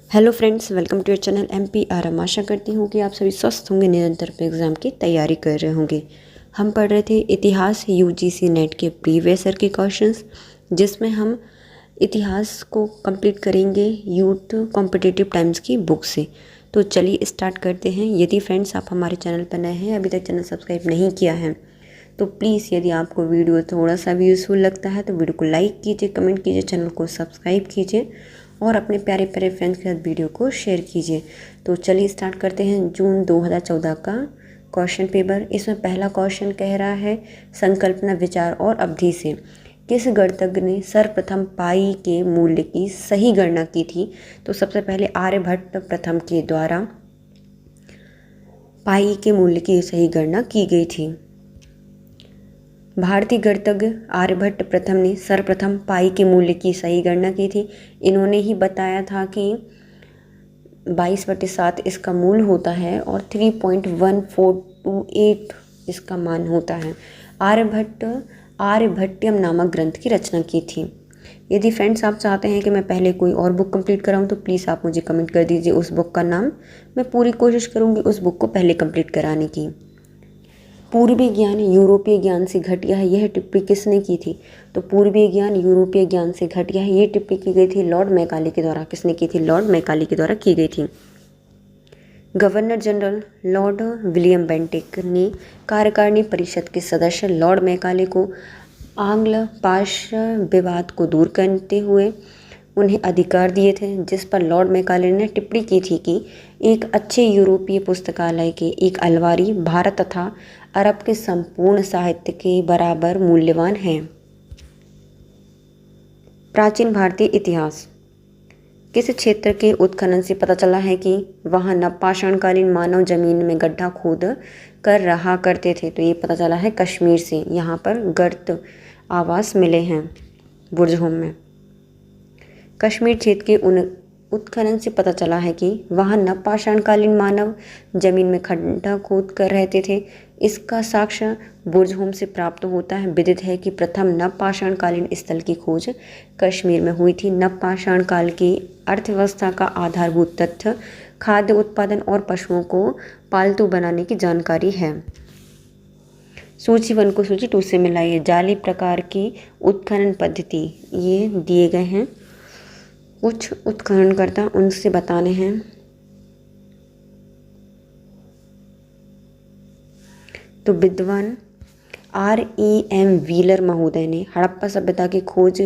Hello friends, welcome to your channel MPRM। आशा करती हूँ कि आप सभी स्वस्थ होंगे, निरंतर पे एग्ज़ाम की तैयारी कर रहे होंगे। हम पढ़ रहे थे इतिहास UGC नेट के प्रीवियस ईयर के क्वेश्चंस, जिसमें हम इतिहास को कंप्लीट करेंगे यूथ कॉम्पिटिटिव टाइम्स की बुक से। तो चलिए स्टार्ट करते हैं। यदि फ्रेंड्स आप हमारे चैनल पर नए हैं, अभी तक चैनल सब्सक्राइब नहीं किया है, तो प्लीज़ यदि आपको वीडियो थोड़ा सा भी यूज़फुल लगता है तो वीडियो को लाइक कीजिए, कमेंट कीजिए, चैनल को सब्सक्राइब कीजिए और अपने प्यारे प्यारे फ्रेंड्स के साथ वीडियो को शेयर कीजिए। तो चलिए स्टार्ट करते हैं जून 2014 का क्वेश्चन पेपर। इसमें पहला क्वेश्चन कह रहा है, संकल्पना, विचार और अवधि से किस गणितज्ञ ने सर्वप्रथम पाई के मूल्य की सही गणना की थी? तो सबसे पहले आर्यभट्ट प्रथम के द्वारा पाई के मूल्य की सही गणना की गई थी। भारतीय गणितज्ञ आर्यभट्ट प्रथम ने सर्वप्रथम पाई के मूल्य की सही गणना की थी। इन्होंने ही बताया था कि 22/7 इसका मूल होता है और 3.1428 इसका मान होता है। आर्यभट्ट आर्यभट्टियम नामक ग्रंथ की रचना की थी। यदि फ्रेंड्स आप चाहते हैं कि मैं पहले कोई और बुक कंप्लीट कराऊं तो प्लीज़ आप मुझे कमेंट कर दीजिए उस बुक का नाम। मैं पूरी कोशिश करूंगी उस बुक को पहले कंप्लीट कराने की। पूर्वीय ज्ञान यूरोपीय ज्ञान से घटिया है, यह टिप्पणी किसने की थी? तो पूर्वीय ज्ञान यूरोपीय ज्ञान से घटिया है, ये टिप्पणी की गई थी लॉर्ड मैकाले के द्वारा। किसने की थी? लॉर्ड मैकाले के द्वारा की गई थी। Governor general Lord William Bentinck ने कार्यकारिणी परिषद के सदस्य लॉर्ड मैकाले को आंग्ल भाषा विवाद को दूर करते हुए उन्हें अधिकार दिए थे, जिस पर लॉर्ड मैकाले ने टिप्पणी की थी कि एक अच्छे यूरोपीय पुस्तकालय के एक अलमारी भारत तथा अरब के संपूर्ण साहित्य के बराबर मूल्यवान है। प्राचीन भारतीय इतिहास। किस क्षेत्र के उत्खनन से पता चला है कि वहाँ नवपाषाणकालीन मानव जमीन में गड्ढा खोद कर रहा करते थे? तो ये पता चला है कश्मीर से। यहाँ पर गर्त आवास मिले हैं बुर्जहोम में। कश्मीर क्षेत्र के उत्खनन से पता चला है कि वहाँ नवपाषाणकालीन मानव जमीन में खड्डा खोद कर रहते थे। इसका साक्ष्य बुर्जहोम से प्राप्त होता है। विदित है कि प्रथम नवपाषाणकालीन स्थल की खोज कश्मीर में हुई थी। नवपाषाण काल की अर्थव्यवस्था का आधारभूत तथ्य खाद्य उत्पादन और पशुओं को पालतू बनाने की जानकारी है। सूची 1 को सूची 2 से मिलाइए। जाली प्रकार की उत्खनन पद्धति ये दिए गए हैं, कुछ उत्खननकर्ता उनसे बताने हैं। तो विद्वान REM व्हीलर महोदय ने हड़प्पा सभ्यता की खोज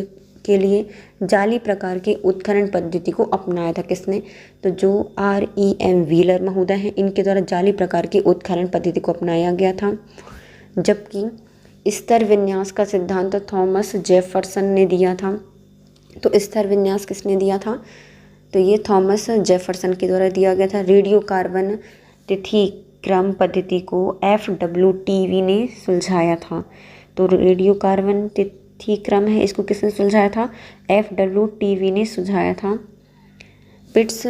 के लिए जाली प्रकार के उत्खनन पद्धति को अपनाया था। किसने? तो जो REM व्हीलर महोदय हैं, इनके द्वारा जाली प्रकार की उत्खनन पद्धति को अपनाया गया था। जबकि स्तर विन्यास का सिद्धांत थॉमस जेफरसन ने दिया था। तो स्तर विन्यास किसने दिया था? तो ये थॉमस जेफरसन के द्वारा दिया गया था। रेडियो कार्बन तिथि क्रम पद्धति को FWTV ने सुलझाया था। तो रेडियो कार्बन तिथि क्रम है, इसको किसने सुलझाया था? FWTV ने सुलझाया था। पिट्स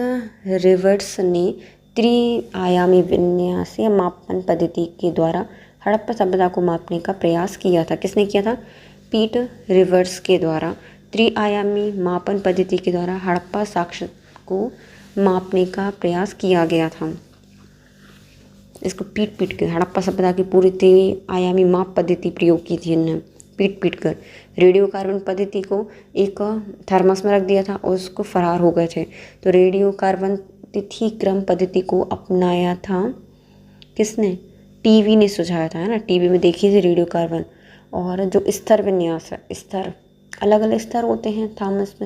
रिवर्स ने त्रिआयामी विन्यास या मापन पद्धति के द्वारा हड़प्पा सभ्यता को मापने का प्रयास किया था। किसने किया था? पीट रिवर्स के द्वारा त्रिआयामी मापन पद्धति के द्वारा हड़प्पा साक्ष्य को मापने का प्रयास किया गया था। इसको पीट के हड़प्पा सभ्यता की पूरी त्रिआयामी माप पद्धति प्रयोग की थी इन्होंने, पीट कर। रेडियो कार्बन पद्धति को एक थर्मस में रख दिया था और उसको फरार हो गए थे। तो रेडियो कार्बन तिथि क्रम पद्धति को अपनाया था किसने? टीवी ने सुझाया था, है ना। टीवी में देखी थी रेडियो कार्बन। और जो स्तर विन्यास है, स्तर अलग अलग स्तर होते हैं,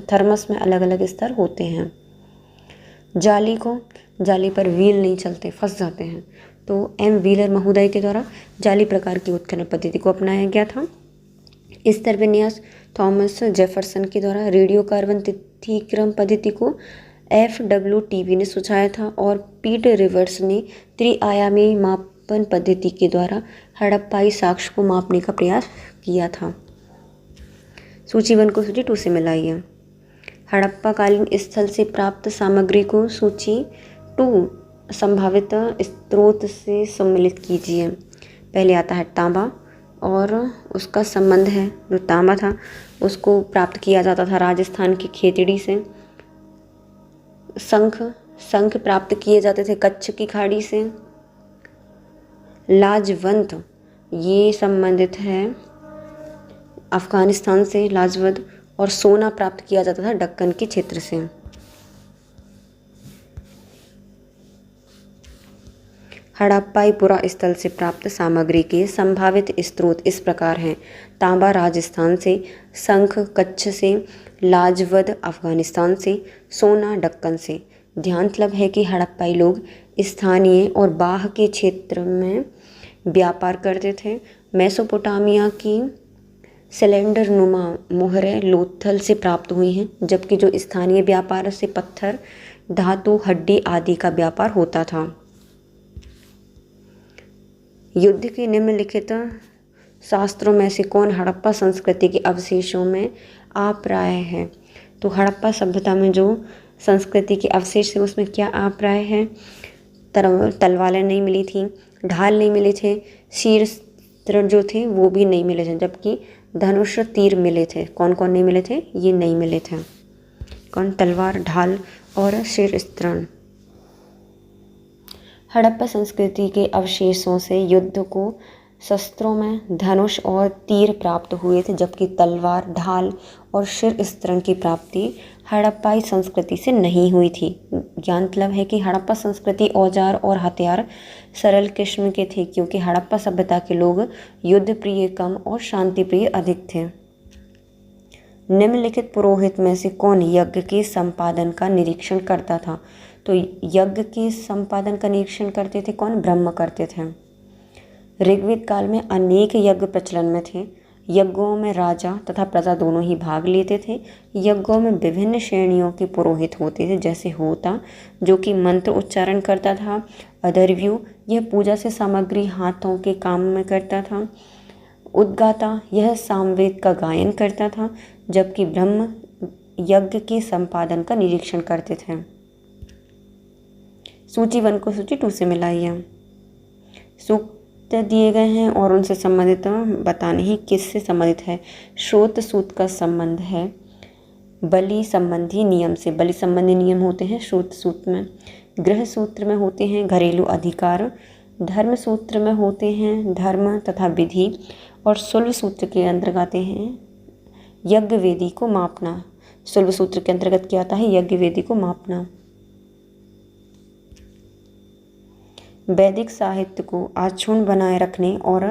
थर्मस में अलग अलग स्तर होते हैं। जाली पर व्हील नहीं चलते, फंस जाते हैं। तो M व्हीलर महोदय के द्वारा जाली प्रकार की उत्खनन पद्धति को अपनाया गया था। स्तर विन्यास थॉमस जेफरसन के द्वारा रेडियो कार्बन तिथि क्रम पद्धति को FWTV ने सुझाया था। और पीट रिवर्स ने त्रिआयामी मापन पद्धति के द्वारा हड़प्पाई साक्ष्य को मापने का प्रयास किया था। सूची 1 को सूची 2 से मिलाइए। हड़प्पा कालीन स्थल से प्राप्त सामग्री को सूची 2 संभावित स्रोत से सम्मिलित कीजिए। पहले आता है तांबा और उसका संबंध है। जो तांबा था उसको प्राप्त किया जाता था राजस्थान की खेतड़ी से। शंख शंख प्राप्त किए जाते थे कच्छ की खाड़ी से। लाजवंत ये संबंधित है अफगानिस्तान से, लाजवंत। और सोना प्राप्त किया जाता था दक्कन के क्षेत्र से। हड़प्पाई पुरा स्थल से प्राप्त सामग्री के संभावित स्रोत इस प्रकार हैं। तांबा राजस्थान से, शंख कच्छ से, लाजवद अफगानिस्तान से, सोना दक्कन से। ध्यानतलब है कि हड़प्पाई लोग स्थानीय और बाह के क्षेत्र में व्यापार करते थे। मेसोपोटामिया की सिलेंडर नुमा मोहरें लोथल से प्राप्त हुई हैं, जबकि जो स्थानीय व्यापार से पत्थर, धातु, हड्डी आदि का व्यापार होता था। युद्ध के निम्नलिखित शास्त्रों में से कौन हड़प्पा संस्कृति के अवशेषों में आप्राय है? तो हड़प्पा सभ्यता में जो संस्कृति के अवशेष थे उसमें क्या आप्राय है? तलवारें नहीं मिली थी, ढाल नहीं मिले थे, शीर्ष जो थे वो भी नहीं मिले थे, जबकि धनुष तीर मिले थे। कौन कौन नहीं मिले थे? ये नहीं मिले थे। कौन? तलवार, ढाल और शीर्ष। हड़प्पा संस्कृति के अवशेषों से युद्ध को शस्त्रों में धनुष और तीर प्राप्त हुए थे, जबकि तलवार, ढाल और शीर्ष की प्राप्ति हड़प्पाई संस्कृति से नहीं हुई थी। ज्ञानतलब है कि हड़प्पा संस्कृति औजार और हथियार सरल किस्म के थे, क्योंकि हड़प्पा सभ्यता के लोग युद्ध प्रिय कम और शांति प्रिय अधिक थे। निम्नलिखित पुरोहित में से कौन यज्ञ के संपादन का निरीक्षण करता था? तो यज्ञ के संपादन का निरीक्षण करते थे कौन? ब्रह्म करते थे। ऋग्वेद काल में अनेक यज्ञ प्रचलन में थे। यज्ञों में राजा तथा प्रजा दोनों ही भाग लेते थे। यज्ञों में विभिन्न श्रेणियों के पुरोहित होते थे, जैसे होता जो कि मंत्र उच्चारण करता था, अधर्व्यू यह पूजा से सामग्री हाथों के काम में करता था, उद्गाता यह सामवेद का गायन करता था, जबकि ब्रह्म यज्ञ के संपादन का निरीक्षण करते थे। सूची 1 को सूची 2 से मिलाइए। सूक्त दिए गए हैं और उनसे संबंधित बताने ही किससे संबंधित है। श्रोत सूत का संबंध है बलि संबंधी नियम से। बलि संबंधी नियम होते हैं श्रोत सूत्र में। गृह सूत्र में होते हैं घरेलू अधिकार। धर्म सूत्र में होते हैं धर्म तथा विधि। और शुल्ब सूत्र के अंतर्गत आते हैं यज्ञ वेदी को मापना। शुल्ब सूत्र के अंतर्गत क्या आता है? यज्ञ वेदी को मापना। वैदिक साहित्य को अक्षुण्ण बनाए रखने और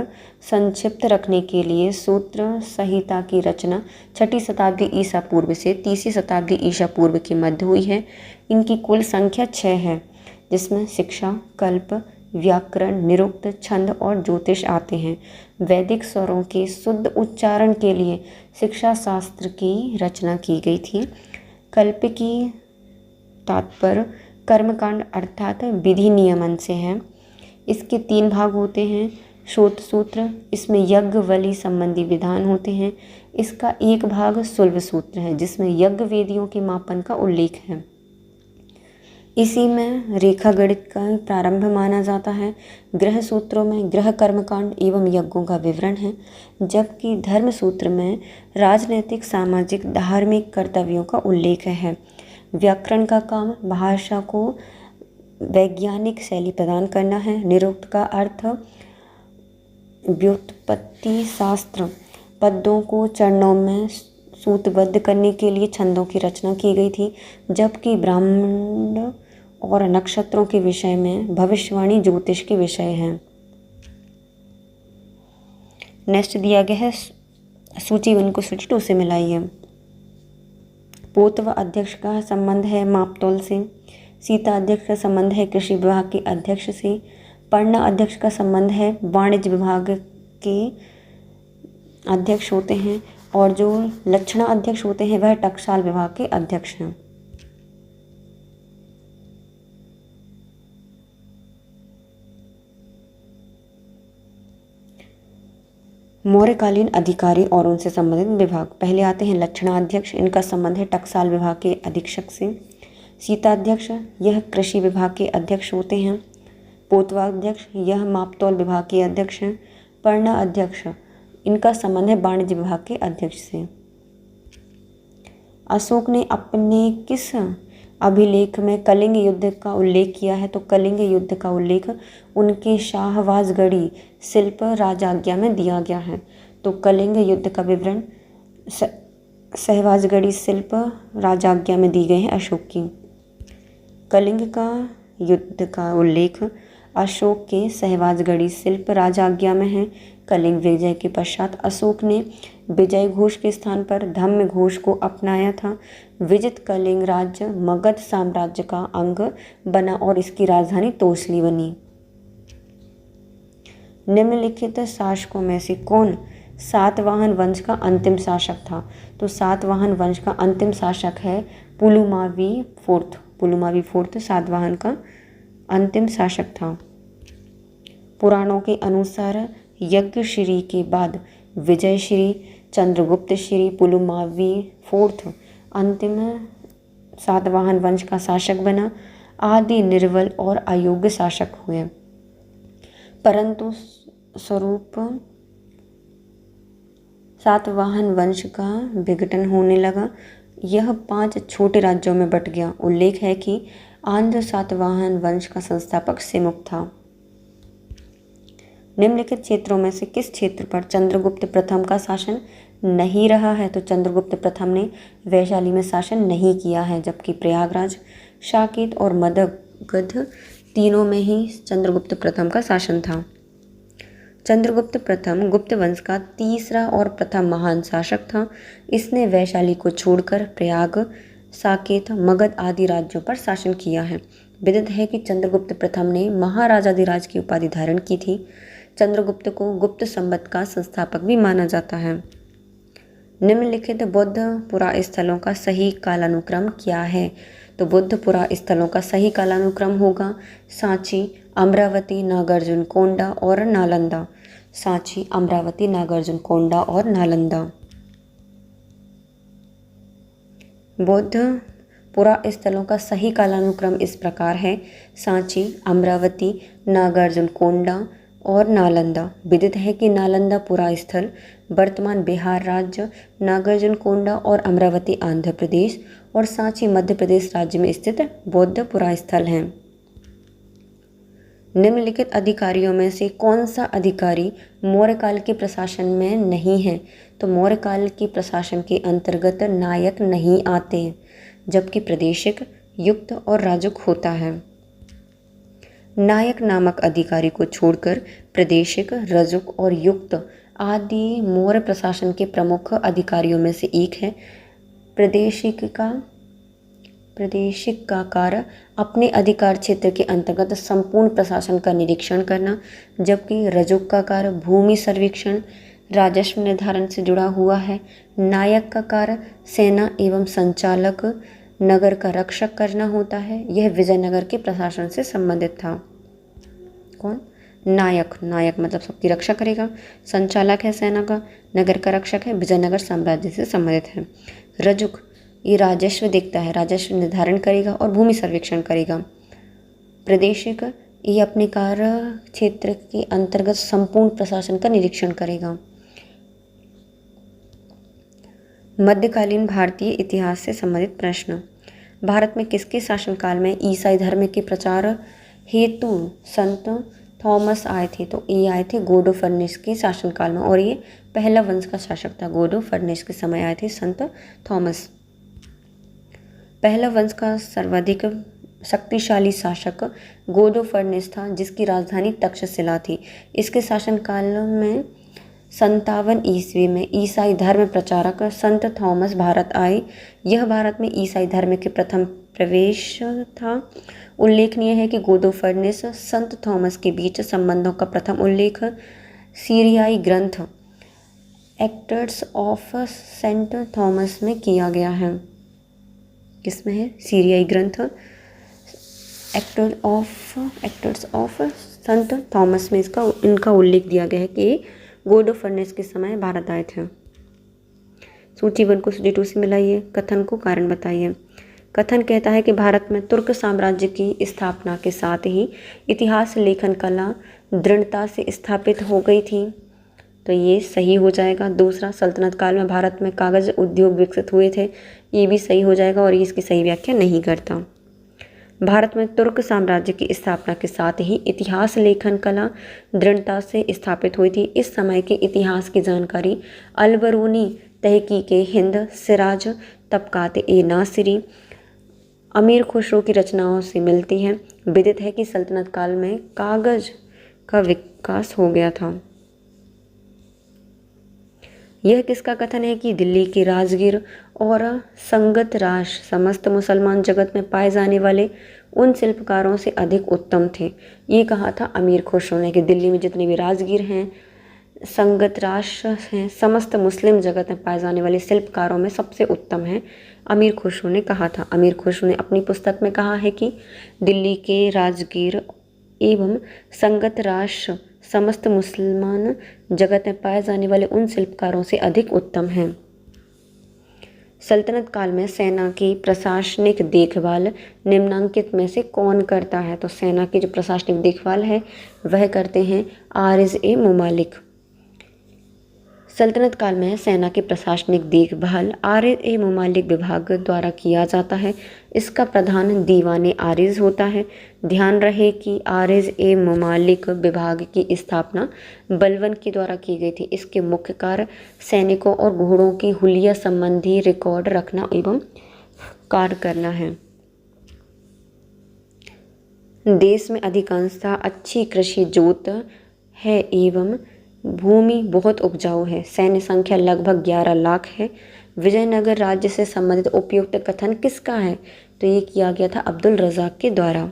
संक्षिप्त रखने के लिए सूत्र संहिता की रचना 6ठी शताब्दी ईसा पूर्व से 3री शताब्दी ईसा पूर्व के मध्य हुई है। इनकी कुल संख्या 6 है, जिसमें शिक्षा, कल्प, व्याकरण, निरुक्त, छंद और ज्योतिष आते हैं। वैदिक स्वरों के शुद्ध उच्चारण के लिए शिक्षा शास्त्र की रचना की गई थी। कल्प की तात्पर्य कर्मकांड अर्थात विधि नियमन से है। इसके 3 भाग होते हैं। श्रोत सूत्र, इसमें यज्ञ बलि संबंधी विधान होते हैं। इसका एक भाग शुल्ब सूत्र है, जिसमें यज्ञ वेदियों के मापन का उल्लेख है। इसी में रेखा गणित का प्रारंभ माना जाता है। गृह सूत्रों में गृह कर्मकांड एवं यज्ञों का विवरण है, जबकि धर्म सूत्र में राजनैतिक, सामाजिक, धार्मिक कर्तव्यों का उल्लेख है। व्याकरण का काम भाषा को वैज्ञानिक शैली प्रदान करना है। निरुक्त का अर्थ व्युत्पत्ति शास्त्र। पदों को चरणों में सूत्रबद्ध करने के लिए छंदों की रचना की गई थी, जबकि ब्राह्मण और नक्षत्रों के विषय में भविष्यवाणी ज्योतिष के विषय हैं। नेक्स्ट दिया गया है सूची 1 को सूची 2 से मिलाइए। पोतवा अध्यक्ष का संबंध है मापतोल से। सीता अध्यक्ष का संबंध है कृषि विभाग के अध्यक्ष से। पढ़ना अध्यक्ष का संबंध है वाणिज्य विभाग के अध्यक्ष होते हैं। और जो लक्षणा अध्यक्ष होते हैं वह टकसाल विभाग के अध्यक्ष हैं। मौर्यकालीन अधिकारी और उनसे संबंधित विभाग। पहले आते हैं लक्षणा अध्यक्ष। इनका संबंध है टकसाल विभाग के अधीक्षक से। सीता अध्यक्ष यह कृषि विभाग के अध्यक्ष होते हैं। पोतवा अध्यक्ष यह मापतौल विभाग के अध्यक्ष हैं। पढ़ना अध्यक्ष इनका संबंध है वाणिज्य विभाग के अध्यक्ष से। अशोक ने अपने किस अभिलेख में कलिंग युद्ध का उल्लेख किया है, तो कलिंग युद्ध का उल्लेख उनके शाहवाजगढ़ी शिल्प राजाज्ञा में दिया गया है। तो कलिंग युद्ध का विवरण सहवाजगढ़ी शिल्प राजाज्ञा में दी गई है अशोक की। कलिंग का युद्ध का उल्लेख अशोक के सहवाजगढ़ी शिल्प राजाज्ञा में है। कलिंग विजय के पश्चात अशोक ने विजय घोष के स्थान पर धम्म घोष को अपनाया था। विजित कलिंग राज्य मगध साम्राज्य का अंग बना और इसकी राजधानी तोसली बनी। निम्नलिखित शासकों में से कौन सातवाहन वंश का अंतिम शासक था? तो सातवाहन वंश का अंतिम शासक है पुलुमावी फोर्थ। पुलुमावी फोर्थ सातवाहन का अंतिम शासक था। पुराणों के अनुसार यज्ञश्री के बाद विजयश्री, चंद्रगुप्तश्री, पुलुमावी फोर्थ अंतिम सातवाहन वंश का शासक बना। आदि निर्बल और अयोग्य शासक हुए, परंतु स्वरूप सातवाहन वंश का विघटन होने लगा। यह 5 छोटे राज्यों में बट गया। उल्लेख है कि आंध्र सातवाहन वंश का संस्थापक सिमुक था। निम्नलिखित क्षेत्रों में से किस क्षेत्र पर चंद्रगुप्त प्रथम का शासन नहीं रहा है? तो चंद्रगुप्त प्रथम ने वैशाली में शासन नहीं किया है, जबकि प्रयागराज, साकेत और मगध तीनों में ही चंद्रगुप्त प्रथम का शासन था। चंद्रगुप्त प्रथम गुप्त वंश का तीसरा और प्रथम महान शासक था। इसने वैशाली को छोड़कर प्रयाग, साकेत, मगध आदि राज्यों पर शासन किया है। विदित है कि चंद्रगुप्त प्रथम ने महाराजाधिराज की उपाधि धारण की थी। चंद्रगुप्त को गुप्त संवत का संस्थापक भी माना जाता है। निम्नलिखित बौद्ध पुरास्थलों का सही कालानुक्रम क्या है? तो बौद्ध पुरास्थलों का सही कालानुक्रम होगा सांची, अमरावती, नागार्जुनकोंडा और नालंदा। सांची, अमरावती, नागार्जुनकोंडा और नालंदा। बौद्ध पुरास्थलों का सही कालानुक्रम इस प्रकार है: सांची, अमरावती, नागार्जुनकोंडा और नालंदा। विदित है कि नालंदा पुरास्थल वर्तमान बिहार राज्य, नागार्जुनकोंडा और अमरावती आंध्र प्रदेश और सांची मध्य प्रदेश राज्य में स्थित बौद्ध पुरास्थल हैं। निम्नलिखित अधिकारियों में से कौन सा अधिकारी मौर्य काल के प्रशासन में नहीं है? तो मौर्य काल के प्रशासन के अंतर्गत नायक नहीं आते, जबकि प्रदेशिक, युक्त और राजुक होता है। नायक नामक अधिकारी को छोड़कर प्रदेशिक, रजुक और युक्त आदि मौर्य प्रशासन के प्रमुख अधिकारियों में से एक है। प्रदेशिक का कार्य अपने अधिकार क्षेत्र के अंतर्गत संपूर्ण प्रशासन का निरीक्षण करना, जबकि रजुक का कार्य भूमि सर्वेक्षण, राजस्व निर्धारण से जुड़ा हुआ है। नायक का कार्य सेना एवं संचालक, नगर का रक्षक करना होता है। यह विजयनगर के प्रशासन से संबंधित था। कौन? नायक। नायक मतलब सबकी रक्षा करेगा, संचालक है सेना का, नगर का रक्षक है, विजयनगर साम्राज्य से संबंधित है। रजुक ये राजस्व देखता है, राजस्व निर्धारण करेगा और भूमि सर्वेक्षण करेगा। प्रदेशिक ये अपने कार्य क्षेत्र के अंतर्गत संपूर्ण प्रशासन का निरीक्षण करेगा। मध्यकालीन भारतीय इतिहास से संबंधित प्रश्न। भारत में किसके शासनकाल में ईसाई धर्म के प्रचार हेतु संत थॉमस आए थे? तो ये आए थे गोडो फर्निस के शासनकाल में, और ये पहला वंश का शासक था। गोडो फर्निस के समय आए थे संत थॉमस। पहला वंश का सर्वाधिक शक्तिशाली शासक गोडो फर्निस था, जिसकी राजधानी तक्षशिला थी। इसके शासनकाल में 57 ईस्वी में ईसाई धर्म प्रचारक संत थॉमस भारत आए। यह भारत में ईसाई धर्म के प्रथम प्रवेश था। उल्लेखनीय है कि गोडो फर्निस संत थॉमस के बीच संबंधों का प्रथम उल्लेख सीरियाई ग्रंथ एक्ट्स ऑफ सेंट थॉमस में किया गया है। किसमें है? सीरियाई ग्रंथ एक्ट्स ऑफ संत थॉमस में इनका उल्लेख दिया गया है कि गोडो फर्निस के समय भारत आए थे। सूची 1 को सूची 2 से मिलाइए। कथन को कारण बताइए। कथन कहता है कि भारत में तुर्क साम्राज्य की स्थापना के साथ ही इतिहास लेखन कला दृढ़ता से स्थापित हो गई थी। तो ये सही हो जाएगा। दूसरा, सल्तनत काल में भारत में कागज उद्योग विकसित हुए थे, ये भी सही हो जाएगा और ये इसकी सही व्याख्या नहीं करता। भारत में तुर्क साम्राज्य की स्थापना के साथ ही इतिहास लेखन कला दृढ़ता से स्थापित हुई थी। इस समय के इतिहास की जानकारी अलबरूनी तहकीके हिंद, सिराज तबकात ए नासिरी, अमीर खुसरो की रचनाओं से मिलती है। विदित है कि सल्तनत काल में कागज का विकास हो गया था। यह किसका कथन है कि दिल्ली की राजगीर और संगत राश समस्त मुसलमान जगत में पाए जाने वाले उन शिल्पकारों से अधिक उत्तम थे। ये कहा था अमीर खुसरो ने कि दिल्ली में जितने भी राजगीर हैं, संगत राश हैं, समस्त मुस्लिम जगत में पाए जाने वाले शिल्पकारों में सबसे उत्तम हैं, अमीर खुसरो ने कहा था। अमीर खुसरो ने अपनी पुस्तक में कहा है कि दिल्ली के राजगीर एवं संगत राश समस्त मुसलमान जगत में पाए जाने वाले उन शिल्पकारों से अधिक उत्तम हैं। सल्तनत काल में सेना की प्रशासनिक देखभाल निम्नांकित में से कौन करता है? तो सेना की जो प्रशासनिक देखभाल है वह करते हैं आरिज़-ए-मुमालिक। सल्तनत काल में सेना की प्रशासनिक देखभाल आरिज़-ए-मुमालिक विभाग द्वारा किया जाता है। इसका प्रधान दीवान आरिज़ होता है। ध्यान रहे कि आरिज़-ए-मुमालिक विभाग की स्थापना बलबन के द्वारा की गई थी। इसके मुख्य कार्य सैनिकों और घोड़ों की हुलिया संबंधी रिकॉर्ड रखना एवं कार्य करना है। देश में अधिकांशतः अच्छी कृषि जोत है एवं भूमि बहुत उपजाऊ है। सैन्य संख्या लगभग 11 लाख है। विजयनगर राज्य से संबंधित उपयुक्त कथन किसका है? तो ये किया गया था अब्दुल रज़ाक के द्वारा।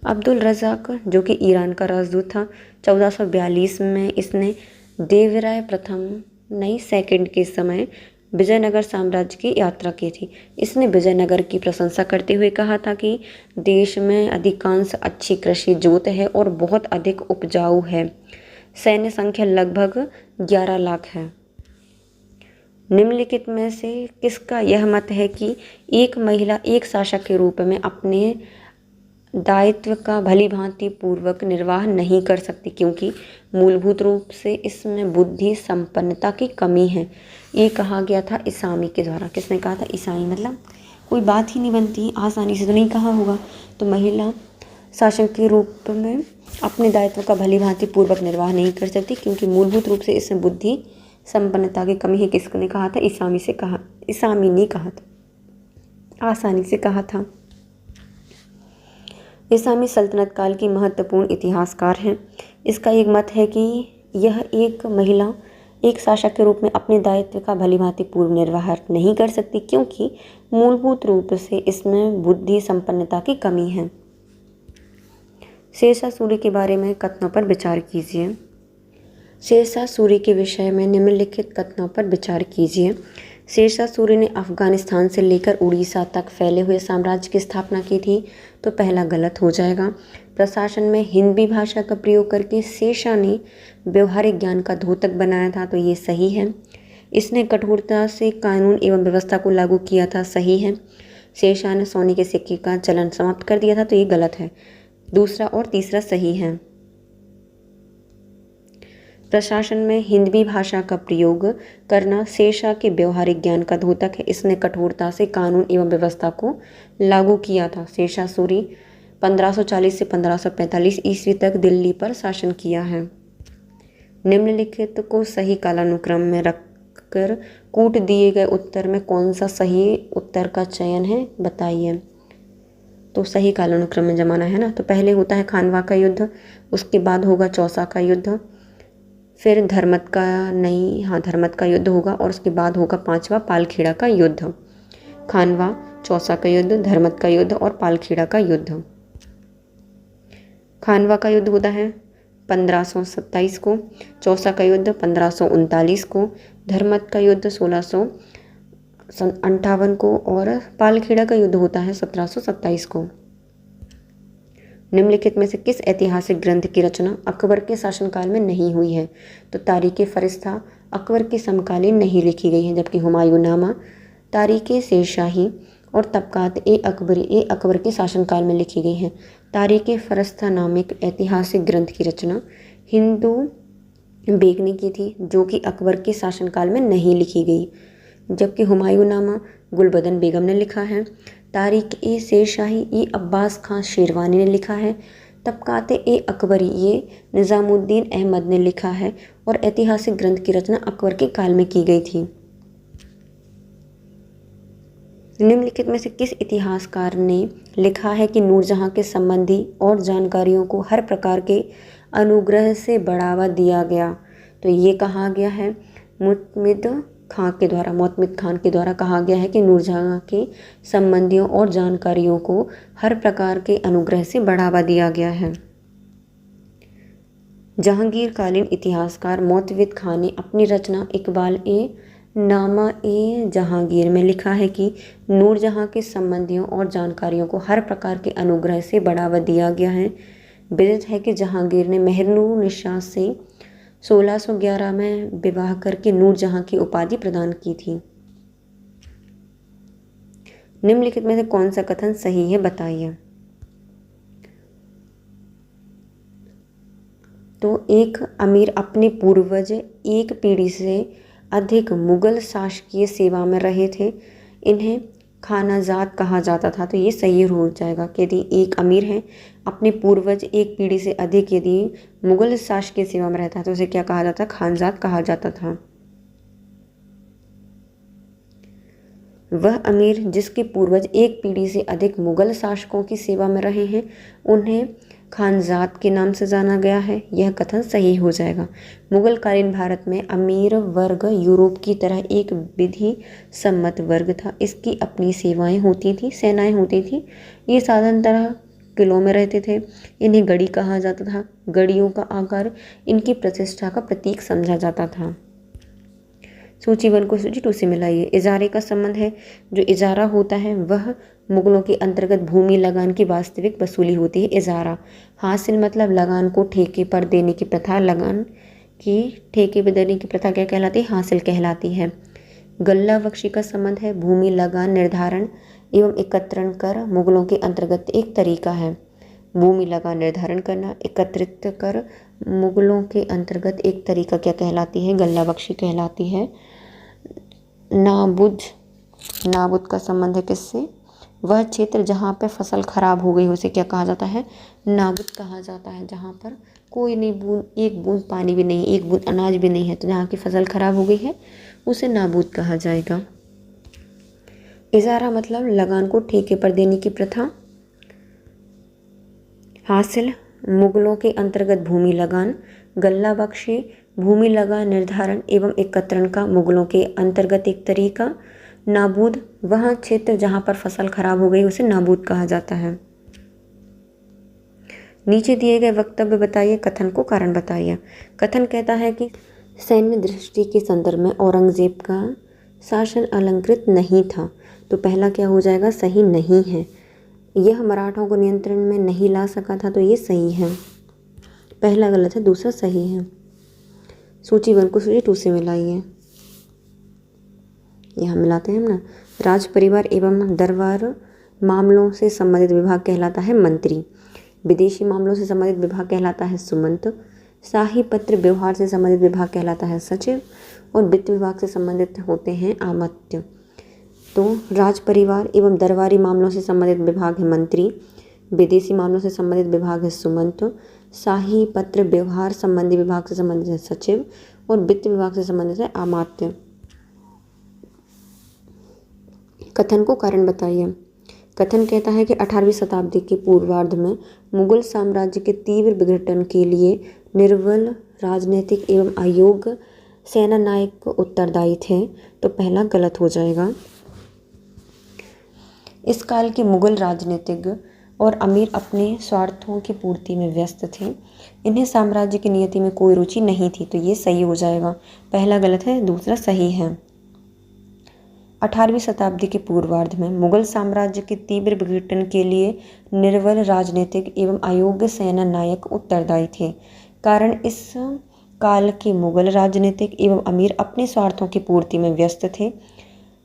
अब्दुल रज़ाक जो कि ईरान का राजदूत था, 1442 में इसने देवराय प्रथम नई सेकंड के समय विजयनगर साम्राज्य की यात्रा की थी। इसने विजयनगर की प्रशंसा करते हुए कहा था कि देश में अधिकांश अच्छी कृषि जोत है और बहुत अधिक उपजाऊ है। सैन्य संख्या लगभग 11 लाख है। निम्नलिखित में से किसका यह मत है कि एक महिला एक शासक के रूप में अपने दायित्व का भली भांति पूर्वक निर्वाह नहीं कर सकती, क्योंकि मूलभूत रूप से इसमें बुद्धि संपन्नता की कमी है। ये कहा गया था ईसामी के द्वारा। किसने कहा था? ईसाई। मतलब कोई बात ही नहीं बनती, आसानी से तो नहीं कहा होगा। तो महिला शासक के रूप में अपने दायित्व का भली भांति पूर्वक निर्वाह नहीं कर सकती, क्योंकि मूलभूत रूप से इसमें बुद्धि संपन्नता की कमी है। किसने कहा था? ईसामी ने कहा था। आसानी से कहा था। ईसामी सल्तनत काल की महत्वपूर्ण इतिहासकार हैं। इसका एक मत है कि यह एक महिला एक शासक के रूप में अपने दायित्व का भली भांति पूर्व निर्वाह नहीं कर सकती, क्योंकि मूलभूत रूप से इसमें बुद्धि संपन्नता की कमी है। शेरशाह सूरी के बारे में कथनों पर विचार कीजिए। शेरशाह सूरी के विषय में निम्नलिखित कथनों पर विचार कीजिए। शेरशाह सूरी ने अफगानिस्तान से लेकर उड़ीसा तक फैले हुए साम्राज्य की स्थापना की थी, तो पहला गलत हो जाएगा। प्रशासन में हिंदी भाषा का प्रयोग करके शेरशाह ने व्यवहारिक ज्ञान का द्योतक बनाया था, तो ये सही है। इसने कठोरता से कानून एवं व्यवस्था को लागू किया था, सही है। शेरशाह ने सोने के सिक्के का चलन समाप्त कर दिया था, तो ये गलत है। दूसरा और तीसरा सही है। प्रशासन में हिंदी भाषा का प्रयोग करना शेरशाह के व्यवहारिक ज्ञान का द्योतक है। इसने कठोरता से कानून एवं व्यवस्था को लागू किया था। शेरशाह सूरी 1540 से 1545 ईस्वी तक दिल्ली पर शासन किया है। निम्नलिखित को सही कालानुक्रम में रखकर कूट दिए गए उत्तर में कौन सा सही उत्तर का चयन है, बताइए। तो सही कालानुक्रम में जमाना है ना। तो पहले होता है खानवा का युद्ध, उसके बाद होगा चौसा का युद्ध, फिर धर्मत का युद्ध होगा और उसके बाद होगा 5वां पालखेड़ा का युद्ध। खानवा, चौसा का युद्ध, धर्मत का युद्ध और पालखेड़ा का युद्ध। खानवा का युद्ध होता है 1527 को, चौसा का युद्ध 1539 को, धर्मत का युद्ध 1658 को और पालखेड़ा का युद्ध होता है 1727 को। निम्नलिखित में से किस ऐतिहासिक ग्रंथ की रचना अकबर के शासनकाल में नहीं हुई है? तो तारीख़-ए-फ़रिश्ता अकबर के समकालीन नहीं लिखी गई है, जबकि हुमायूंनामा, तारीख़-ए-शेरशाही और तबक़ात-ए-अकबर के शासनकाल में लिखी गई हैं। तारीख़-ए-फ़रिश्ता नामक ऐतिहासिक ग्रंथ की रचना हिंदू बेग ने की थी, जो कि अकबर के शासनकाल में नहीं लिखी गई, जबकि हुमायूंनामा गुलबदन बेगम ने लिखा है। तारीख ए शेरशाही ये अब्बास खां शेरवानी ने लिखा है। तबकाते ए अकबरी ये निज़ामुद्दीन अहमद ने लिखा है और ऐतिहासिक ग्रंथ की रचना अकबर के काल में की गई थी। निम्नलिखित में से किस इतिहासकार ने लिखा है कि नूरजहां के संबंधी और जानकारियों को हर प्रकार के अनुग्रह से बढ़ावा दिया गया? तो ये कहा गया है मुतमिद खान के द्वारा कहा गया है कि नूरजहां के संबंधियों और जानकारियों को हर प्रकार के अनुग्रह से बढ़ावा दिया गया है। जहांगीरकालीन इतिहासकार मोतमिद खान ने अपनी रचना इकबाल ए नामा ए जहांगीर में लिखा है कि नूरजहां के संबंधियों और जानकारियों को हर प्रकार के अनुग्रह से बढ़ावा दिया गया है। विदित है कि जहांगीर ने मेहरुन्निसा से 1611 में विवाह करके नूरजहां की उपाधि प्रदान की थी। निम्नलिखित में से कौन सा कथन सही है बताइए। तो एक अमीर अपने पूर्वज एक पीढ़ी से अधिक मुगल शासकीय सेवा में रहे थे, इन्हें खानाजात कहा जाता था। तो ये सही हो जाएगा कि यदि एक अमीर है अपने पूर्वज एक पीढ़ी से अधिक यदि मुगल शासकीय सेवा में रहता है तो उसे क्या कहा जाता? खानजात कहा जाता था। वह अमीर जिसके पूर्वज एक पीढ़ी से अधिक मुगल शासकों की सेवा में रहे हैं उन्हें खानजात के नाम से जाना गया है। यह कथन सही हो जाएगा। मुगल कालीन भारत में अमीर वर्ग यूरोप की तरह एक विधि सम्मत वर्ग था। इसकी अपनी सेनाएं होती थी। ये साधारणतः किलों में रहते थे। इन्हें गढ़ी कहा जाता था। गढ़ियों का आकार इनकी प्रतिष्ठा का प्रतीक समझा जाता था। सूची 1 को सूची 2 से मिलाइए। इजारे का संबंध है। जो इजारा होता है वह मुगलों के अंतर्गत भूमि लगान की वास्तविक वसूली होती है। इजारा हासिल मतलब लगान को ठेके पर देने की प्रथा। लगान की ठेके पर देने की प्रथा क्या कहलाती है? हासिल कहलाती है। गल्ला बख्शी का संबंध है। भूमि लगान निर्धारण एवं एकत्रण कर मुगलों के अंतर्गत एक तरीका है। भूमि लगान निर्धारण करना, एकत्रित कर मुगलों के अंतर्गत एक तरीका क्या कहलाती है? गल्ला बख्शी कहलाती है। नाबुद का संबंध है किससे? वह क्षेत्र जहाँ पर फसल खराब हो गई उसे क्या कहा जाता है? नाबुद कहा जाता है। जहाँ पर कोई नहीं एक बूंद पानी भी नहीं, एक बूंद अनाज भी नहीं है, तो जहाँ की फसल खराब हो गई है उसे नाबुद कहा जाएगा। इजारा मतलब लगान को ठेके पर देने की प्रथा। हासिल मुगलों के अंतर्गत भूमि लगान। गल्ला बख्शी भूमि लगान निर्धारण एवं एकत्रण का मुगलों के अंतर्गत एक तरीका। नाबूद वह क्षेत्र जहाँ पर फसल खराब हो गई उसे नाबूद कहा जाता है। नीचे दिए गए वक्तव्य बताइए, कथन को कारण बताइए। कथन कहता है कि सैन्य दृष्टि के संदर्भ में औरंगजेब का शासन अलंकृत नहीं था। तो पहला क्या हो जाएगा? सही नहीं है। यह मराठों को नियंत्रण में नहीं ला सका था, तो ये सही है। पहला गलत है, दूसरा सही है। सूची 1 को सूची 2 से मिलाइए। यहाँ मिलाते हैं हम ना। राज परिवार एवं दरबार मामलों से संबंधित विभाग कहलाता है मंत्री। विदेशी मामलों से संबंधित विभाग कहलाता है सुमंत। शाही पत्र व्यवहार से संबंधित विभाग कहलाता है सचिव। और वित्त विभाग से संबंधित होते हैं आमत्य। तो राज परिवार एवं दरबारी मामलों से संबंधित विभाग है मंत्री। विदेशी मामलों से संबंधित विभाग है सुमंत। शाही पत्र व्यवहार संबंधी विभाग से संबंधित है सचिव। और वित्त विभाग से संबंधित है अमात्य। कथन को कारण बताइए। कथन कहता है कि 18वीं शताब्दी के पूर्वार्ध में मुगल साम्राज्य के तीव्र विघटन के लिए निर्बल राजनीतिक एवं अयोग्य सेना नायक उत्तरदायी थे। तो पहला गलत हो जाएगा। इस काल के मुगल राजनीतिज्ञ और अमीर अपने स्वार्थों की पूर्ति में व्यस्त थे। इन्हें साम्राज्य की नीति में कोई रुचि नहीं थी, तो ये सही हो जाएगा। पहला गलत है, दूसरा सही है। 18वीं शताब्दी के पूर्वार्ध में मुगल साम्राज्य के तीव्र विघटन के लिए निर्बल राजनीतिक एवं अयोग्य सेना नायक उत्तरदायी थे। कारण इस काल के मुगल राजनीतिक एवं अमीर अपने स्वार्थों की पूर्ति में व्यस्त थे।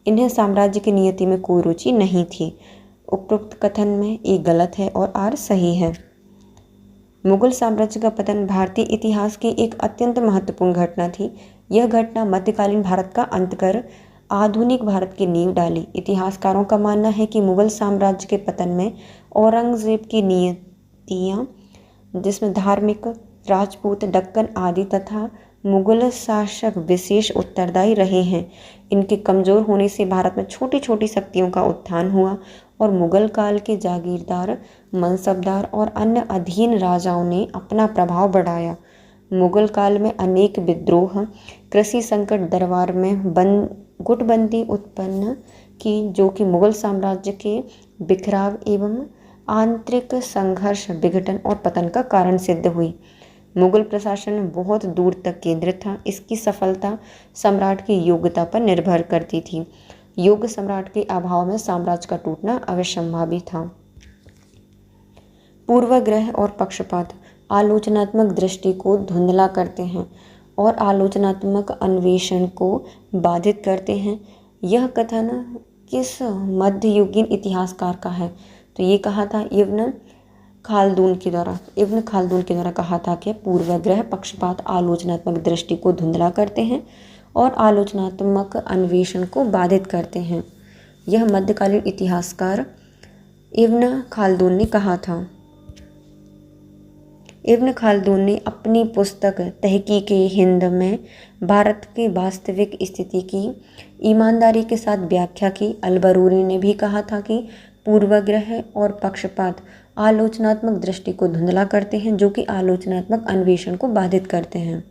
इन्हें साम्राज्य की नीति में कोई रुचि नहीं थी। उपरोक्त कथन में ए गलत है और आर सही है। मुगल साम्राज्य का पतन भारतीय इतिहास की एक अत्यंत महत्वपूर्ण घटना थी। यह घटना मध्यकालीन भारत का अंत कर आधुनिक भारत की नींव डाली। इतिहासकारों का मानना है कि मुगल साम्राज्य के पतन में औरंगजेब की नीतियाँ, जिसमें धार्मिक, राजपूत, दक्कन आदि तथा मुगल शासक विशेष उत्तरदायी रहे हैं। इनके कमज़ोर होने से भारत में छोटी छोटी शक्तियों का उत्थान हुआ और मुगल काल के जागीरदार, मनसबदार और अन्य अधीन राजाओं ने अपना प्रभाव बढ़ाया। मुगल काल में अनेक विद्रोह, कृषि संकट, दरबार में गुटबंदी उत्पन्न की, जो कि मुगल साम्राज्य के बिखराव एवं आंतरिक संघर्ष, विघटन और पतन का कारण सिद्ध हुई। मुगल प्रशासन बहुत दूर तक केंद्रित था। इसकी सफलता सम्राट की योग्यता पर निर्भर करती थी। योग्य सम्राट के अभाव में साम्राज्य का टूटना अवश्यंभावी था। पूर्वाग्रह और पक्षपात आलोचनात्मक दृष्टि को धुंधला करते हैं और आलोचनात्मक अन्वेषण को बाधित करते हैं। यह कथन किस मध्ययुगीन इतिहासकार का है? तो ये कहा था इब्न खालदून के द्वारा कहा था कि पूर्वाग्रह, पक्षपात आलोचनात्मक दृष्टि को धुंधला करते हैं और आलोचनात्मक अन्वेषण को बाधित करते हैं। यह मध्यकालीन इतिहासकार इब्न खालदून ने कहा था। इब्न खालदून ने अपनी पुस्तक तहकीक-ए-हिंद में भारत की वास्तविक स्थिति की ईमानदारी के साथ व्याख्या की। अल-बरूनी ने भी कहा था कि पूर्वाग्रह और पक्षपात आलोचनात्मक दृष्टि को धुंधला करते हैं, जो कि आलोचनात्मक अन्वेषण को बाधित करते हैं।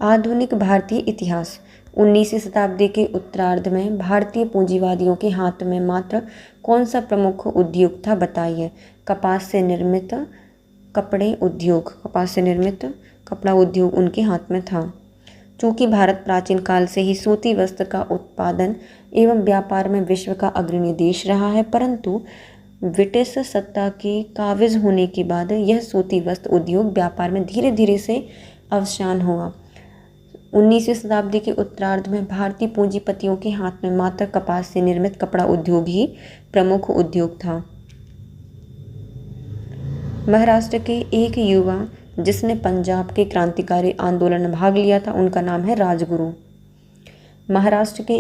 आधुनिक भारतीय इतिहास 19वीं शताब्दी के उत्तरार्ध में भारतीय पूंजीवादियों के हाथ में मात्र कौन सा प्रमुख उद्योग था? बताइए। कपास से निर्मित कपड़ा उद्योग उनके हाथ में था। चूँकि भारत प्राचीन काल से ही सूती वस्त्र का उत्पादन एवं व्यापार में विश्व का अग्रणी देश रहा है, परंतु ब्रिटिश सत्ता की काबिज होने के बाद यह सूती वस्त्र उद्योग व्यापार में धीरे धीरे से अवसान हुआ। 19वीं शताब्दी के उत्तरार्ध में भारतीय पूंजीपतियों के हाथ में मात्र कपास से निर्मित कपड़ा उद्योग ही प्रमुख उद्योग था। महाराष्ट्र के एक युवा जिसने पंजाब के क्रांतिकारी आंदोलन में भाग लिया था, उनका नाम है राजगुरु। महाराष्ट्र के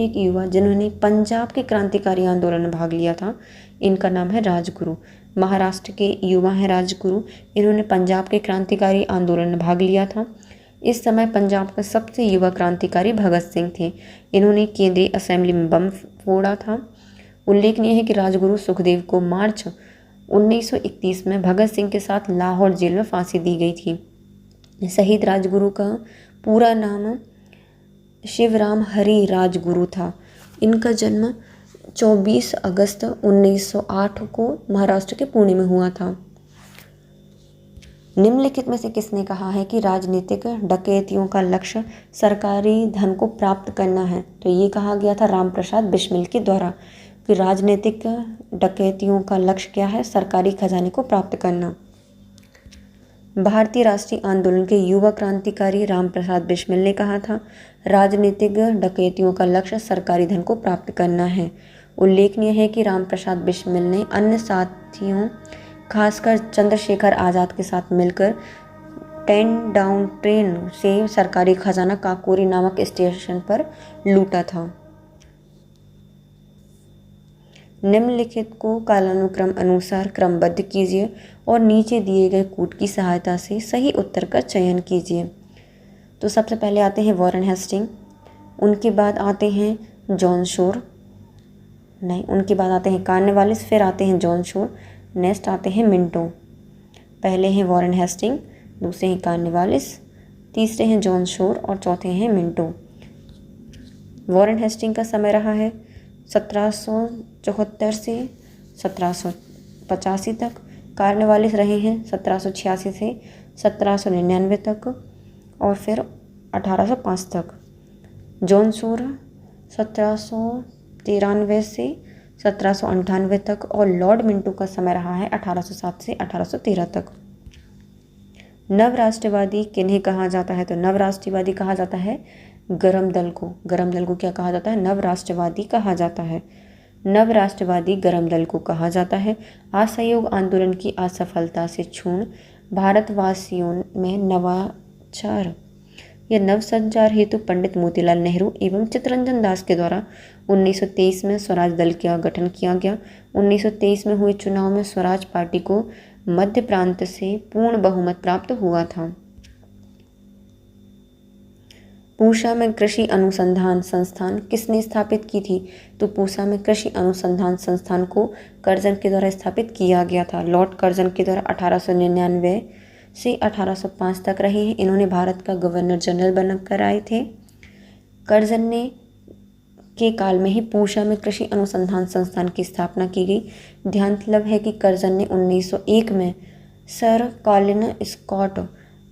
एक युवा जिन्होंने पंजाब के क्रांतिकारी आंदोलन में भाग लिया था, इनका नाम है राजगुरु। महाराष्ट्र के युवा हैं राजगुरु। इन्होंने पंजाब के क्रांतिकारी आंदोलन में भाग लिया था। इस समय पंजाब का सबसे युवा क्रांतिकारी भगत सिंह थे। इन्होंने केंद्रीय असेंबली में बम फोड़ा था। उल्लेखनीय है कि राजगुरु सुखदेव को मार्च 1931 में भगत सिंह के साथ लाहौर जेल में फांसी दी गई थी। शहीद राजगुरु का पूरा नाम शिवराम हरि राजगुरु था। इनका जन्म 24 अगस्त 1908 को महाराष्ट्र के पुणे में हुआ था। निम्नलिखित में से किसने कहा है कि राजनीतिक डकैतियों का लक्ष्य सरकारी धन को प्राप्त करना है? तो ये कहा गया था रामप्रसाद बिस्मिल के द्वारा कि राजनीतिक डकैतियों का लक्ष्य क्या है? सरकारी खजाने को प्राप्त करना। भारतीय राष्ट्रीय आंदोलन के युवा क्रांतिकारी रामप्रसाद बिस्मिल ने कहा था राजनीतिक डकैतियों का लक्ष्य सरकारी धन को प्राप्त करना है। उल्लेखनीय है कि रामप्रसाद बिस्मिल ने अन्य साथियों, खासकर चंद्रशेखर आज़ाद के साथ मिलकर 10 डाउन ट्रेन से सरकारी खजाना काकोरी नामक स्टेशन पर लूटा था। निम्नलिखित को कालानुक्रम अनुसार क्रमबद्ध कीजिए और नीचे दिए गए कूट की सहायता से सही उत्तर का चयन कीजिए। तो सबसे पहले आते हैं वॉरेन हेस्टिंग, उनके बाद आते हैं जॉन शोर, उनके बाद आते हैं कॉर्नवालिस, फिर आते हैं जॉन शोर, नेक्स्ट आते हैं मिंटो। पहले हैं वॉरेन हेस्टिंग, दूसरे हैं कॉर्नवालिस, तीसरे हैं जॉन शोर और चौथे हैं मिंटो। वॉरेन हेस्टिंग का समय रहा है 1774 से 1785 तक। कॉर्नवालिस रहे हैं 1786 से 1799 तक और फिर 1805 तक। जॉन शोर 1793 से 1798 तक और लॉर्ड मिंटो का समय रहा है 1807 से 1813 तक। नवराष्ट्रवादी किन्हें कहा जाता है? तो नवराष्ट्रवादी कहा जाता है गरम दल को क्या कहा जाता है? नव राष्ट्रवादी कहा जाता है। नव राष्ट्रवादी गरम दल को कहा जाता है। असहयोग आंदोलन की असफलता से क्षुण्ण भारतवासियों में नवाचार या नवसंचार हेतु पंडित मोतीलाल नेहरू एवं चित्तरंजन दास के द्वारा 1923 में स्वराज दल का गठन किया गया। 1923 में हुए चुनाव में स्वराज पार्टी को मध्य प्रांत से पूर्ण बहुमत प्राप्त हुआ था। पूसा में कृषि अनुसंधान संस्थान किसने स्थापित की थी? तो पूसा में कृषि अनुसंधान संस्थान को कर्जन के द्वारा स्थापित किया गया था। लॉर्ड कर्जन के द्वारा 1899 से 1805 तक रहे हैं। इन्होंने भारत का गवर्नर जनरल बनकर आए थे। कर्जन ने के काल में ही पूसा में कृषि अनुसंधान संस्थान की स्थापना की गई। ध्यानतलब है कि कर्जन ने 1901 में सर कॉलिन स्कॉट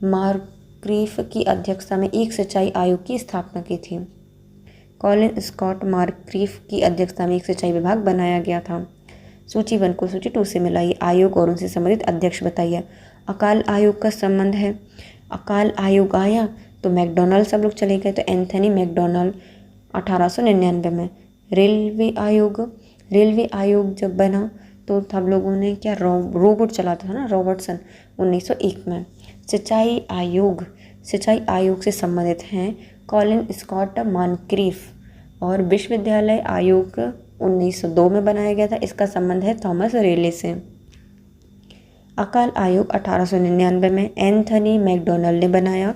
मार्क्रीफ की अध्यक्षता में एक सिंचाई आयोग की स्थापना की थी। कॉलिन स्कॉट मार्क्रीफ की अध्यक्षता में एक सिंचाई विभाग बनाया गया था। सूची 1 को सूची 2 से मिलाइए। आयोग और उनसे संबंधित अध्यक्ष बताइए। अकाल आयोग का संबंध है। अकाल आयोग आया तो मैकडॉनल्ड सब लोग चले गए, तो एंथनी मैकडॉनल्ड 1899 में। रेलवे आयोग जब बना तो सब लोगों ने क्या रोबोट चलाता था ना, रॉबर्टसन 1901 में। सिंचाई आयोग से संबंधित हैं कॉलिन स्कॉट मार्क्रीफ। और विश्वविद्यालय आयोग 1902 में बनाया गया था। इसका संबंध है थॉमस रेले से। अकाल आयोग 1899 में एंथनी मैकडॉनल्ड ने बनाया।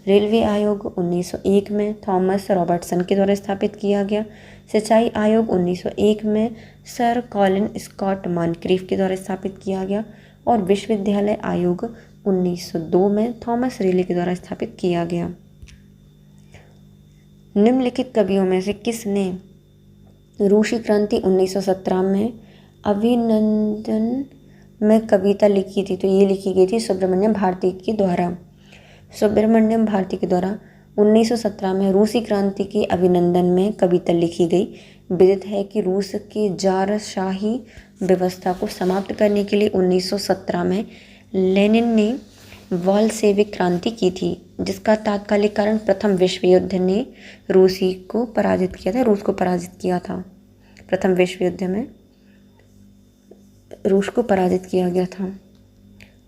रेलवे आयोग 1901 में थॉमस रॉबर्टसन के द्वारा स्थापित किया गया। सिंचाई आयोग 1901 में सर कॉलिन स्कॉट मार्क्रीफ के द्वारा स्थापित किया गया। और विश्वविद्यालय आयोग 1902 में थॉमस रेले के द्वारा स्थापित किया गया। निम्नलिखित कवियों में से किसने रूसी क्रांति 1917 में अभिनंदन में कविता लिखी थी? तो ये लिखी गई थी सुब्रमण्यम भारती के द्वारा। सुब्रमण्यम भारती के द्वारा 1917 में रूसी क्रांति के अभिनंदन में कविता लिखी गई। विदित है कि रूस की जारशाही व्यवस्था को समाप्त करने के लिए 1917 में लेनिन ने बोल्शेविक क्रांति की थी, जिसका तात्कालिक कारण प्रथम विश्व युद्ध ने रूस को पराजित किया था। प्रथम विश्व युद्ध में रूस को पराजित किया गया था।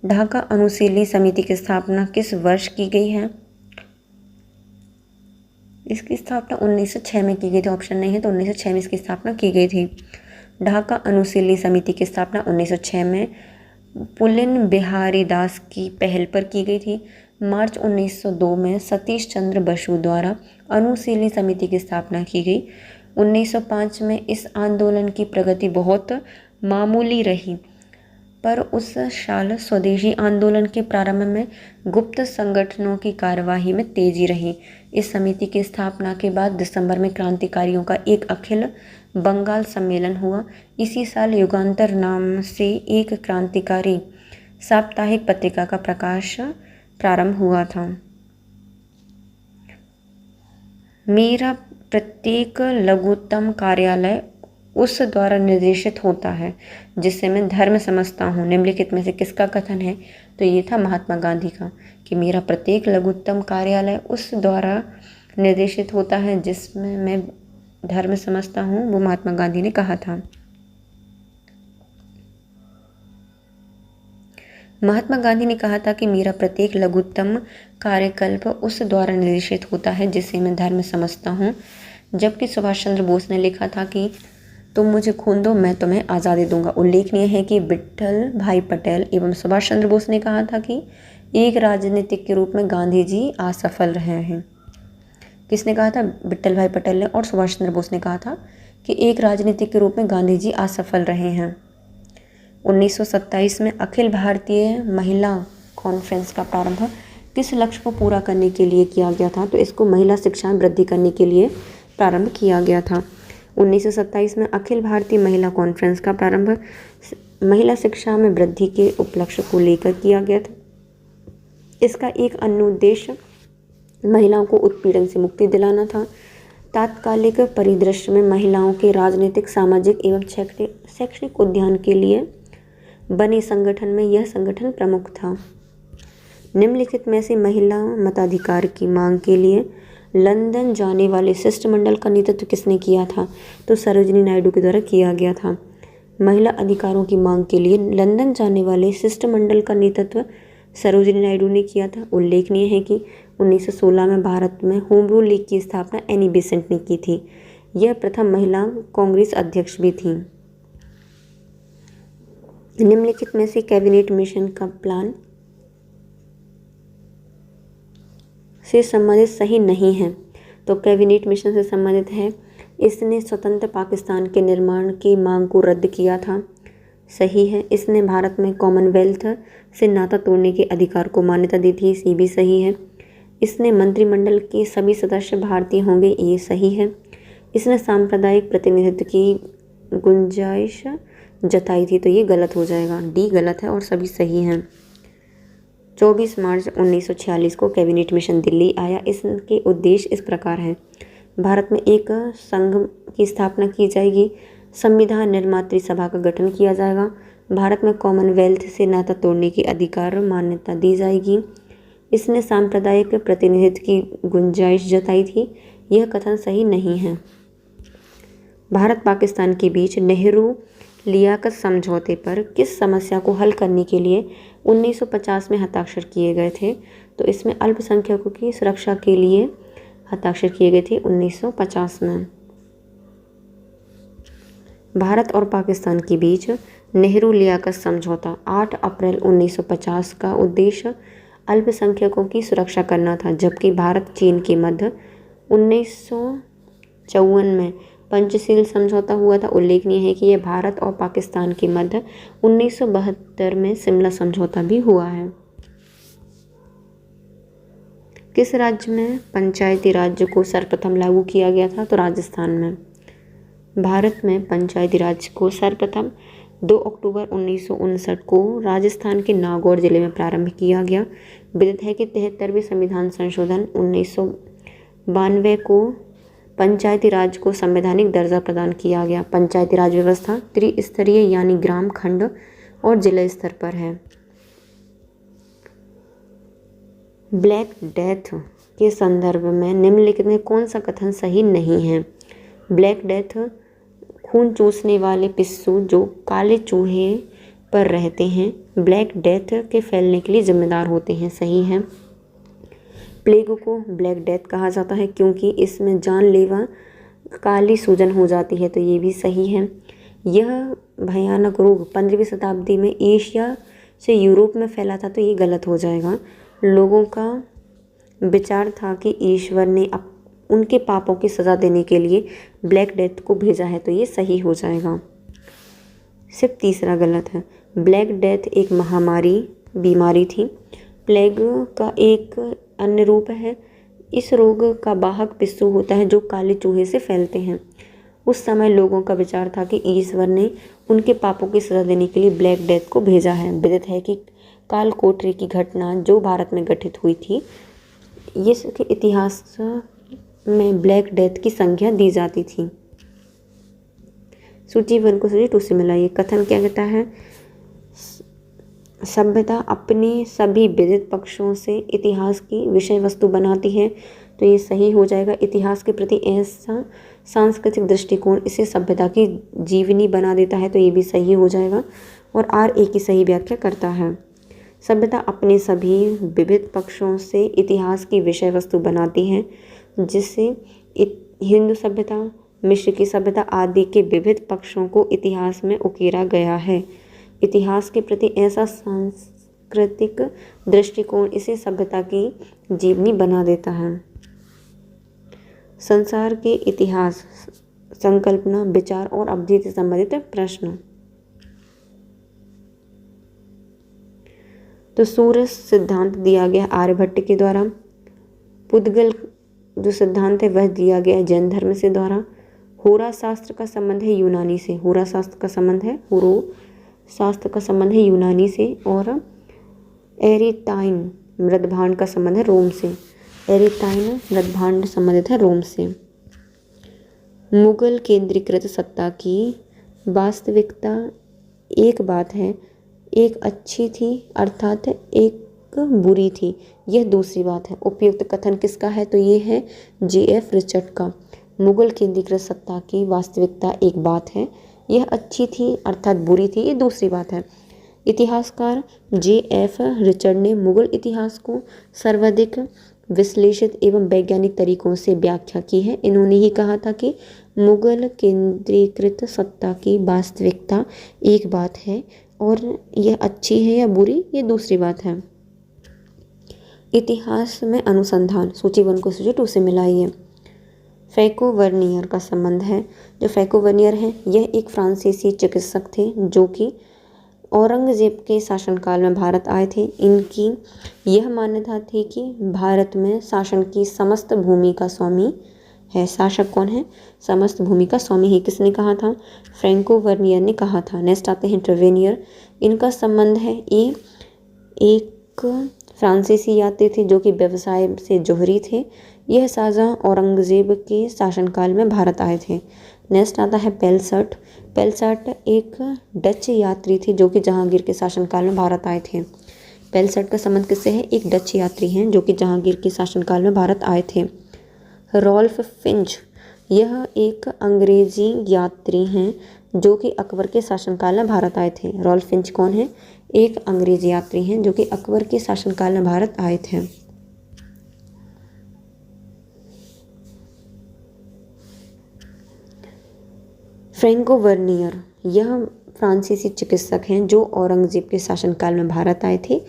ढाका अनुशीलनी समिति की स्थापना किस वर्ष की गई है? इसकी स्थापना 1906 में की गई थी। ऑप्शन नहीं है तो 1906 में इसकी स्थापना की गई थी। ढाका अनुशीलनी समिति की स्थापना 1906 में पुलिन बिहारी दास की पहल पर की गई थी। मार्च 1902 में सतीश चंद्र बसु द्वारा अनुशीलनी समिति की स्थापना की गई। 1905 में इस आंदोलन की प्रगति बहुत मामूली रही, पर उस साल स्वदेशी आंदोलन के प्रारंभ में गुप्त संगठनों की कार्यवाही में तेजी रही। इस समिति की स्थापना के बाद दिसंबर में क्रांतिकारियों का एक अखिल बंगाल सम्मेलन हुआ। इसी साल युगांतर नाम से एक क्रांतिकारी साप्ताहिक पत्रिका का प्रकाश प्रारंभ हुआ था। मेरा प्रत्येक लघुत्तम कार्यालय उस द्वारा निर्देशित होता है जिससे मैं धर्म समझता हूँ। निम्नलिखित में से किसका कथन है? तो ये था महात्मा गांधी का कि मेरा प्रत्येक लघुत्तम कार्यालय उस द्वारा निर्देशित होता है जिसमें मैं धर्म समझता हूँ। वो महात्मा गांधी ने कहा था। महात्मा गांधी ने कहा था कि मेरा प्रत्येक लघुत्तम कार्यकल्प उस द्वारा निर्देशित होता है जिसे मैं धर्म समझता हूँ। जबकि सुभाष चंद्र बोस ने लिखा था कि तुम मुझे खून दो, मैं तुम्हें आज़ादी दूंगा। उल्लेखनीय है कि विट्ठल भाई पटेल एवं सुभाष चंद्र बोस ने कहा था कि एक राजनीतिक के रूप में गांधी जी असफल रहे हैं। किसने कहा था? विट्ठल भाई पटेल ने और सुभाष चंद्र बोस ने कहा था कि एक राजनीतिक के रूप में गांधी जी असफल रहे हैं। 1927 में अखिल भारतीय महिला कॉन्फ्रेंस का प्रारंभ किस लक्ष्य को पूरा करने के लिए किया गया था? तो इसको महिला शिक्षा में वृद्धि करने के लिए प्रारंभ किया गया था। 1927 में अखिल भारतीय महिला कॉन्फ्रेंस का प्रारंभ महिला शिक्षा में वृद्धि के उपलक्ष्य को लेकर किया गया था। इसका एक अन्य उद्देश्य महिलाओं को उत्पीड़न से मुक्ति दिलाना था। तात्कालिक परिदृश्य में महिलाओं के राजनीतिक, सामाजिक एवं शैक्षणिक उद्यान के लिए बने संगठन में यह संगठन प्रमुख था। निम्नलिखित में से महिला मताधिकार की मांग के लिए लंदन जाने वाले शिष्टमंडल का नेतृत्व किसने किया था? तो सरोजिनी नायडू के द्वारा किया गया था। महिला अधिकारों की मांग के लिए लंदन जाने वाले शिष्टमंडल का नेतृत्व सरोजिनी नायडू ने किया था। उल्लेखनीय है कि 1916 में भारत में होम रूल लीग की स्थापना एनी बेसेंट ने की थी। यह प्रथम महिला कांग्रेस अध्यक्ष भी थी। निम्नलिखित में से कैबिनेट मिशन का प्लान से संबंधित सही नहीं है। तो कैबिनेट मिशन से संबंधित है, इसने स्वतंत्र पाकिस्तान के निर्माण की मांग को रद्द किया था। सही है। इसने भारत में कॉमनवेल्थ से नाता तोड़ने के अधिकार को मान्यता दी थी। ये भी सही है। इसने मंत्रिमंडल के सभी सदस्य भारतीय होंगे। ये सही है। इसने सांप्रदायिक प्रतिनिधित्व की गुंजाइश जताई थी। तो ये गलत हो जाएगा, डी गलत है और सभी सही हैं। 24 मार्च 1946 को कैबिनेट मिशन दिल्ली आया। इसके उद्देश्य इस प्रकार है। भारत में एक संघ की स्थापना की जाएगी। संविधान निर्मात्री सभा का गठन किया जाएगा। भारत में कॉमनवेल्थ से नाता तोड़ने की अधिकार मान्यता दी जाएगी। इसने सांप्रदायिक प्रतिनिधित्व की गुंजाइश जताई थी। यह कथन सही नहीं है। भारत पाकिस्तान के बीच नेहरू लियाकत समझौते पर किस समस्या को हल करने के लिए 1950 में हस्ताक्षर किए गए थे? तो इसमें अल्पसंख्यकों की सुरक्षा के लिए हस्ताक्षर किए गए थे 1950 में। भारत और पाकिस्तान के बीच नेहरू लियाकत समझौता 8 अप्रैल 1950 का उद्देश्य अल्पसंख्यकों की सुरक्षा करना था, जबकि भारत चीन के मध्य 1954 में पंचशील समझौता हुआ था। उल्लेखनीय है कि यह भारत और पाकिस्तान के मध्य 1972 में शिमला समझौता भी हुआ है। किस राज्य में पंचायती राज को सर्वप्रथम लागू किया गया था? तो राजस्थान में। भारत में पंचायती राज को सर्वप्रथम 2 अक्टूबर 1959 को राजस्थान के नागौर जिले में प्रारंभ किया गया। विदित है कि 73वें संविधान संशोधन 1992 को पंचायती राज को संवैधानिक दर्जा प्रदान किया गया। पंचायती राज व्यवस्था त्रिस्तरीय यानी ग्राम, खंड और जिला स्तर पर है। ब्लैक डेथ के संदर्भ में निम्नलिखित में कौन सा कथन सही नहीं है? ब्लैक डेथ खून चूसने वाले पिस्सू जो काले चूहे पर रहते हैं ब्लैक डेथ के फैलने के लिए जिम्मेदार होते हैं। सही है। प्लेग को ब्लैक डेथ कहा जाता है क्योंकि इसमें जानलेवा काली सूजन हो जाती है। तो ये भी सही है। यह भयानक रोग 15वीं शताब्दी में एशिया से यूरोप में फैला था। तो ये गलत हो जाएगा। लोगों का विचार था कि ईश्वर ने उनके पापों की सज़ा देने के लिए ब्लैक डेथ को भेजा है। तो ये सही हो जाएगा। सिर्फ तीसरा गलत है। ब्लैक डेथ एक बीमारी थी। प्लेग का एक अन्य रूप है। इस रोग का वाहक पिस्सू होता है जो काले चूहे से फैलते हैं। उस समय लोगों का विचार था कि ईश्वर ने उनके पापों की सज़ा देने के लिए ब्लैक डेथ को भेजा है। विदित है कि काल कोठरी की घटना जो भारत में घटित हुई थी, इसके इतिहास में ब्लैक डेथ की संज्ञा दी जाती थी। सूची 1 को सूची 2 से मिलाइए। कथन क्या कहता है? सभ्यता अपने सभी विदित पक्षों से इतिहास की विषय वस्तु बनाती है। तो ये सही हो जाएगा। इतिहास के प्रति ऐसा सांस्कृतिक दृष्टिकोण इसे सभ्यता की जीवनी बना देता है। तो ये भी सही हो जाएगा। और RA की सही व्याख्या करता है। सभ्यता अपने सभी विविध पक्षों से इतिहास की विषय वस्तु बनाती है, जिससे हिंदू सभ्यता, मिस्र की सभ्यता आदि के विविध पक्षों को इतिहास में उकेरा गया है। इतिहास के प्रति ऐसा सांस्कृतिक दृष्टिकोण इसे सभ्यता की जीवनी बना देता है। संसार के इतिहास, संकल्पना, विचार और अवधि से संबंधित प्रश्न। तो सूर्य सिद्धांत दिया गया आर्यभट्ट के द्वारा। पुद्गल जो सिद्धांत है वह दिया गया जैन धर्म से द्वारा। होरा शास्त्र का संबंध है यूनानी से। शास्त्र का संबंध है यूनानी से। और एरिटाइन मृदभांड का संबंध है रोम से। एरिटाइन मृदभांड संबंधित है रोम से। मुगल केंद्रीकृत सत्ता की वास्तविकता एक बात है, एक अच्छी थी अर्थात एक बुरी थी। यह दूसरी बात है। उपयुक्त कथन किसका है? तो ये है J.F. रिचर्ड का। मुगल केंद्रीकृत सत्ता की वास्तविकता एक बात है, यह अच्छी थी अर्थात बुरी थी, ये दूसरी बात है। इतिहासकार J.F. रिचर्ड ने मुगल इतिहास को सर्वाधिक विश्लेषित एवं वैज्ञानिक तरीकों से व्याख्या की है। इन्होंने ही कहा था कि मुगल केंद्रीकृत सत्ता की वास्तविकता एक बात है और यह अच्छी है या बुरी, ये दूसरी बात है। इतिहास में अनुसंधान, सूची 1 को सूची 2 से मिलाइए। फैको वर्नियर का संबंध है। जो फैको वर्नियर हैं यह एक फ्रांसीसी चिकित्सक थे जो कि औरंगजेब के शासनकाल में भारत आए थे। इनकी यह मान्यता थी कि भारत में शासन की समस्त भूमि का स्वामी है। शासक कौन है? समस्त भूमि का स्वामी ही। किसने कहा था? फ्रैंको वर्नियर ने कहा था। नेक्स्ट आते हैं ट्रेवेनियर। इनका संबंध है, ये एक फ्रांसीसी यात्री थे जो कि व्यवसाय से जोहरी थे। यह शाहजहां औरंगजेब के शासनकाल में भारत आए थे। नेक्स्ट आता है पेलसट। पेलसट एक डच यात्री थे जो कि जहांगीर के शासनकाल में भारत आए थे। पेलसट का संबंध किससे है? एक डच यात्री हैं जो कि जहांगीर के शासनकाल में भारत आए थे। रॉल्फ फिंच, यह एक अंग्रेजी यात्री हैं जो कि अकबर के शासनकाल में भारत आए थे। रॉल्फ फिंच कौन है? एक अंग्रेजी यात्री हैं जो कि अकबर के शासनकाल में भारत आए थे। फ्रैंको वर्नियर, यह फ्रांसीसी चिकित्सक हैं जो औरंगजेब के शासनकाल में भारत आए थे।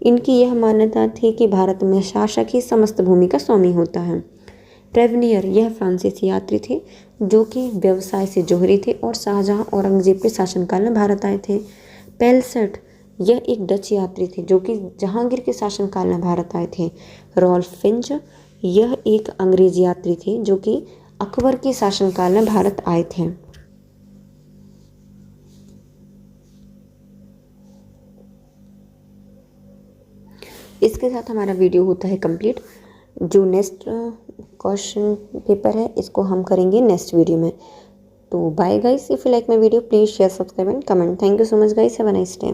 इनकी यह मान्यता थी कि भारत में शासक ही समस्त भूमि का स्वामी होता है। ट्रेवेनियर, यह फ्रांसीसी यात्री थे जो कि व्यवसाय से जोहरी थे और शाहजहां औरंगजेब के शासनकाल में भारत आए थे। पेलसट, यह एक डच यात्री थे जो कि जहांगीर के शासनकाल में भारत आए थे। रॉल्फ फिंच, यह एक अंग्रेजी यात्री थे जो कि अकबर के शासनकाल में भारत आए थे। इसके साथ हमारा वीडियो होता है कंप्लीट। जो नेक्स्ट क्वेश्चन पेपर है इसको हम करेंगे नेक्स्ट वीडियो में। तो bye guys, if you like my video please share, subscribe and comment. Thank you so much guys, have a nice day.